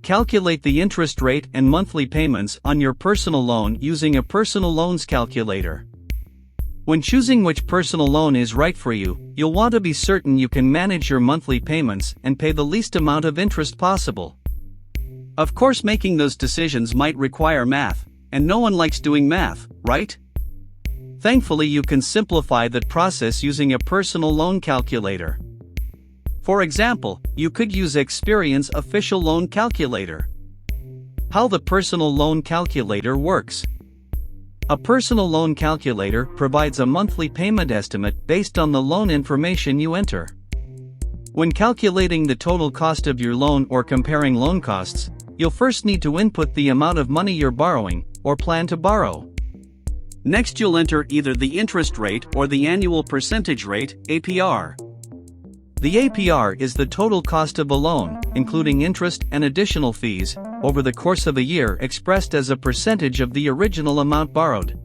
Calculate the interest rate and monthly payments on your personal loan using a personal loans calculator. When choosing which personal loan is right for you, you'll want to be certain you can manage your monthly payments and pay the least amount of interest possible. Of course, making those decisions might require math, and no one likes doing math, right? Thankfully, you can simplify that process using a personal loan calculator. For example, you could use Experian's official loan calculator. How the personal loan calculator works. A personal loan calculator provides a monthly payment estimate based on the loan information you enter. When calculating the total cost of your loan or comparing loan costs, you'll first need to input the amount of money you're borrowing, or plan to borrow. Next, you'll enter either the interest rate or the annual percentage rate, APR. The APR is the total cost of a loan, including interest and additional fees, over the course of a year expressed as a percentage of the original amount borrowed.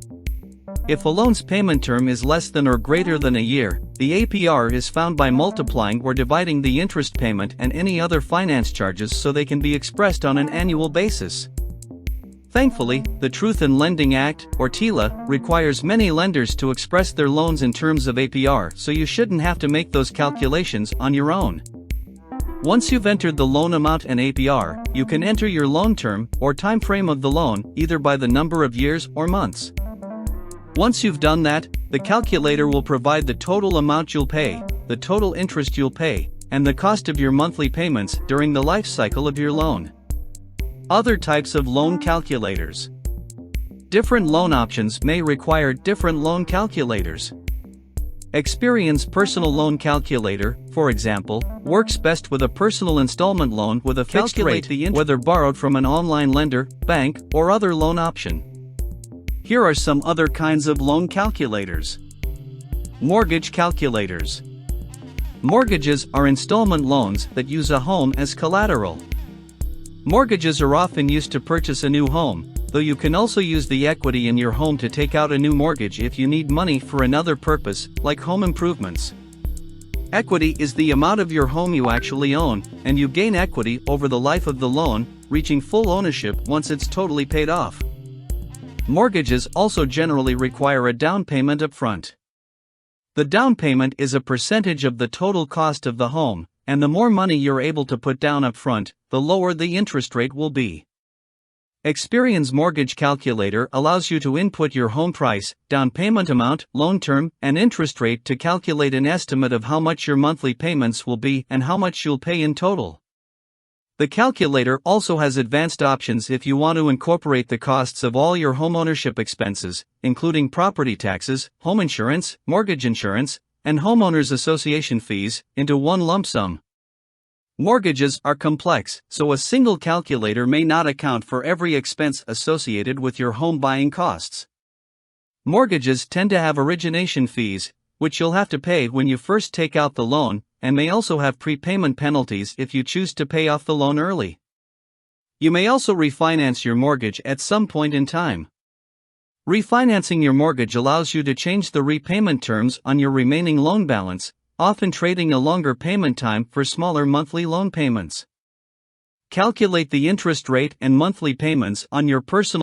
If a loan's payment term is less than or greater than a year, the APR is found by multiplying or dividing the interest payment and any other finance charges so they can be expressed on an annual basis. Thankfully, the Truth in Lending Act, or TILA, requires many lenders to express their loans in terms of APR, so you shouldn't have to make those calculations on your own. Once you've entered the loan amount and APR, you can enter your loan term, or time frame of the loan, either by the number of years or months. Once you've done that, the calculator will provide the total amount you'll pay, the total interest you'll pay, and the cost of your monthly payments during the life cycle of your loan. Other types of loan calculators. Different loan options may require different loan calculators. Experian's personal loan calculator, for example, works best with a personal installment loan with a fixed rate, whether borrowed from an online lender, bank, or other loan option. Here are some other kinds of loan calculators. Mortgage calculators. Mortgages are installment loans that use a home as collateral. Mortgages are often used to purchase a new home, though you can also use the equity in your home to take out a new mortgage if you need money for another purpose, like home improvements. Equity is the amount of your home you actually own, and you gain equity over the life of the loan, reaching full ownership once it's totally paid off. Mortgages also generally require a down payment up front. The down payment is a percentage of the total cost of the home, and the more money you're able to put down up front, the lower the interest rate will be. Experian's mortgage calculator allows you to input your home price, down payment amount, loan term, and interest rate to calculate an estimate of how much your monthly payments will be and how much you'll pay in total. The calculator also has advanced options if you want to incorporate the costs of all your homeownership expenses, including property taxes, home insurance, mortgage insurance, and homeowners association fees, into one lump sum. Mortgages are complex, so a single calculator may not account for every expense associated with your home buying costs. Mortgages tend to have origination fees, which you'll have to pay when you first take out the loan, and may also have prepayment penalties if you choose to pay off the loan early. You may also refinance your mortgage at some point in time. Refinancing your mortgage allows you to change the repayment terms on your remaining loan balance, often trading a longer payment time for smaller monthly loan payments. Calculate the interest rate and monthly payments on your personal